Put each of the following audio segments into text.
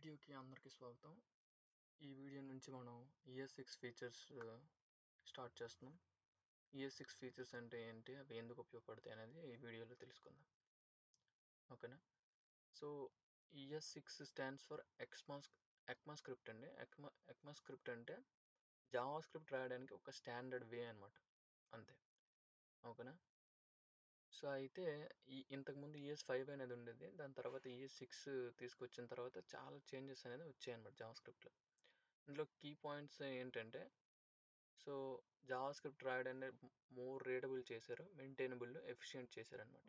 వీడియోకి అందరికీ స్వాగతం. ఈ వీడియో నుంచి మనం ES6 ఫీచర్స్ స్టార్ట్ చేస్తున్నాం. ES6 ఫీచర్స్ అంటే ఏంటి? అవి ఎందుకు ఉపయోగపడతాయి అనేది ఈ వీడియోలో తెలుసుకుందాం. ఓకేనా? సో ES6 స్టాండ్స్ ఫర్ ఎక్మాస్క్రిప్ట్ అండి. ఎక్మాస్క్రిప్ట్ అంటే జావా స్క్రిప్ట్ రాయడానికి ఒక స్టాండర్డ్ వే అనమాట. అంతే. ఓకేనా? సో అయితే ఇంతకుముందు ES5 అనేది ఉండేది. దాని తర్వాత ES6 తీసుకొచ్చిన తర్వాత చాలా చేంజెస్ అనేది వచ్చాయన్నమాట జావా స్క్రిప్ట్లో. ఇందులో కీ పాయింట్స్ ఏంటంటే, సో జావా స్క్రిప్ట్ రాయడాన్ని మోర్ రీడబుల్ చేశారు, మెయింటైనబుల్, ఎఫిషియెంట్ చేశారనమాట.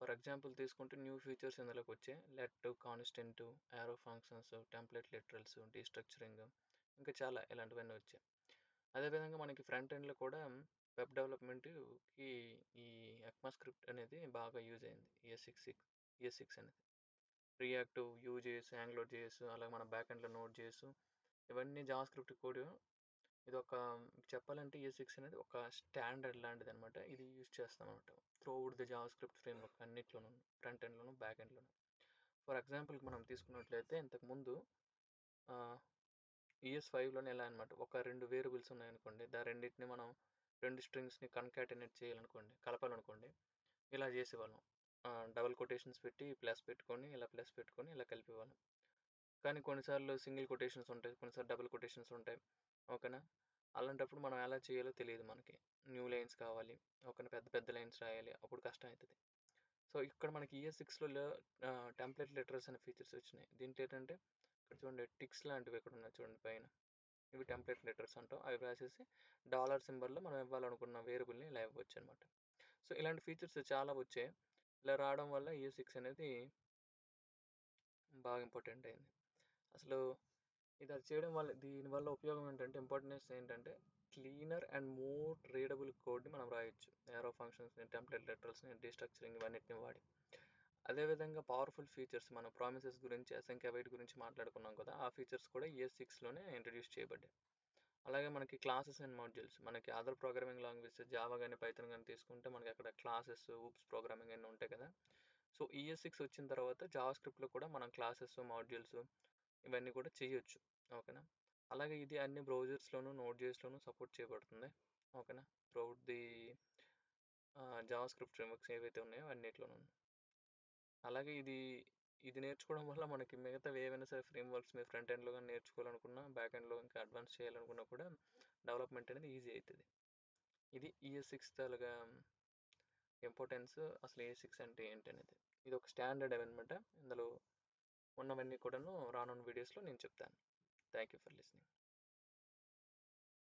ఫర్ ఎగ్జాంపుల్ తీసుకుంటే న్యూ ఫీచర్స్ ఇందులోకి వచ్చాయి. Let, constant, arrow functions, template literals, destructuring, ఇంకా చాలా ఇలాంటివన్నీ వచ్చాయి. అదేవిధంగా మనకి ఫ్రంట్ ఎండ్లో కూడా వెబ్ డెవలప్మెంట్కి ఈ ఎక్మాస్క్రిప్ట్ అనేది బాగా యూజ్ అయింది. ES6 అనేది రియాక్ట్, యూజేఎస్, యాంగులర్ జేఎస్, అలాగే మన బ్యాక్ ఎండ్లో నోడ్ జేఎస్, ఇవన్నీ జావా స్క్రిప్ట్ కోడ్. ఇది ఒక చెప్పాలంటే ES6 అనేది ఒక స్టాండర్డ్ లాంటిది అనమాట. ఇది యూజ్ చేస్తాం అనమాట through out the Java script framework అన్నిట్లోనూ, ఫ్రంట్ ఎండ్లోను, బ్యాక్ ఎండ్లోను. ఫర్ ఎగ్జాంపుల్కి మనం తీసుకున్నట్లయితే ఇంతకుముందు ES5లోనే ఎలా అనమాట, ఒక 2 వేరియబుల్స్ ఉన్నాయనుకోండి, రెండింటిని మనం 2 స్ట్రింగ్స్ని కన్కాటినేట్ చేయాలనుకోండి, కలపాలనుకోండి, ఇలా చేసేవాళ్ళం. డబుల్ కొటేషన్స్ పెట్టి ప్లస్ పెట్టుకొని ఇలా కలిపేవాళ్ళం. కానీ కొన్నిసార్లు సింగిల్ కొటేషన్స్ ఉంటాయి, కొన్నిసార్లు డబుల్ కొటేషన్స్ ఉంటాయి. ఓకేనా? అలాంటప్పుడు మనం ఎలా చేయాలో తెలియదు మనకి. న్యూ లైన్స్ కావాలి, ఓకేనా, పెద్ద పెద్ద లైన్స్ రాయాలి, అప్పుడు కష్టం అవుతుంది. సో ఇక్కడ మనకి ES6లో టెంప్లెట్ లెటర్స్ అనే ఫీచర్స్ వచ్చినాయి. దీంట్లో ఏంటంటే ఇక్కడ చూడండి, టిక్స్ లాంటివి ఇక్కడ ఉన్నాయి చూడండి పైన, ఇవి టెంప్లెట్ లెటర్స్ అంటాం. అవి రాసేసి డాలర్ సింబల్లో మనం ఇవ్వాలనుకున్న వేరియబుల్ని ఇలా ఇవ్వచ్చు అనమాట. సో ఇలాంటి ఫీచర్స్ చాలా వచ్చాయి. ఇలా రావడం వల్ల ES6 అనేది బాగా ఇంపార్టెంట్ అయింది. అసలు ఇది చేయడం వల్ల, దీనివల్ల ఉపయోగం ఏంటంటే, ఇంపార్టెన్స్ ఏంటంటే, క్లీనర్ అండ్ మోర్ రీడబుల్ కోడ్ని మనం రాయొచ్చు. ఏరో ఫంక్షన్స్ని, టెంప్లెట్ లెటర్స్ని, డీస్ట్రక్చరింగ్ ఇవన్నిటిని వాడి. అదేవిధంగా పవర్ఫుల్ ఫీచర్స్, మన ప్రామిసెస్ గురించి, అసెంక్ అవైట్ గురించి మాట్లాడుకున్నాం కదా, ఆ ఫీచర్స్ కూడా ES6లోనే ఇంట్రడ్యూస్ చేయబడ్డాయి. అలాగే మనకి క్లాసెస్ అండ్ మాడ్యూల్స్, మనకి అదర్ ప్రోగ్రామింగ్ లాంగ్వేజెస్ జావా కానీ పైథాన్ కానీ తీసుకుంటే మనకి అక్కడ క్లాసెస్, ఊప్స్ ప్రోగ్రామింగ్ అన్నీ ఉంటాయి కదా. సో ES6 వచ్చిన తర్వాత జావా స్క్రిప్ట్లో కూడా మనం క్లాసెస్, మాడ్యూల్స్ ఇవన్నీ కూడా చేయొచ్చు. ఓకేనా? అలాగే ఇది అన్ని బ్రౌజర్స్లోను, నోడ్.js సపోర్ట్ చేయబడుతుంది. ఓకేనా? Throughout the Java script frameworks ఏవైతే ఉన్నాయో అన్నిట్లోనూ. అలాగే ఇది నేర్చుకోవడం వల్ల మనకి మిగతా ఏవైనా సరే ఫ్రేమ్వర్క్స్ మీరు ఫ్రంట్ ఎండ్లో కానీ నేర్చుకోవాలనుకున్నా, బ్యాక్ ఎండ్లో ఇంకా అడ్వాన్స్ చేయాలనుకున్నా కూడా డెవలప్మెంట్ అనేది ఈజీ అవుతుంది. ఇది ES6 తాలుగా ఇంపార్టెన్స్, అసలు ES6 అంటే ఏంటి అనేది. ఇది ఒక స్టాండర్డ్ అనమాట. ఇందులో ఉన్నవన్నీ కూడాను రానున్న వీడియోస్లో నేను చెప్తాను. Thank you for listening.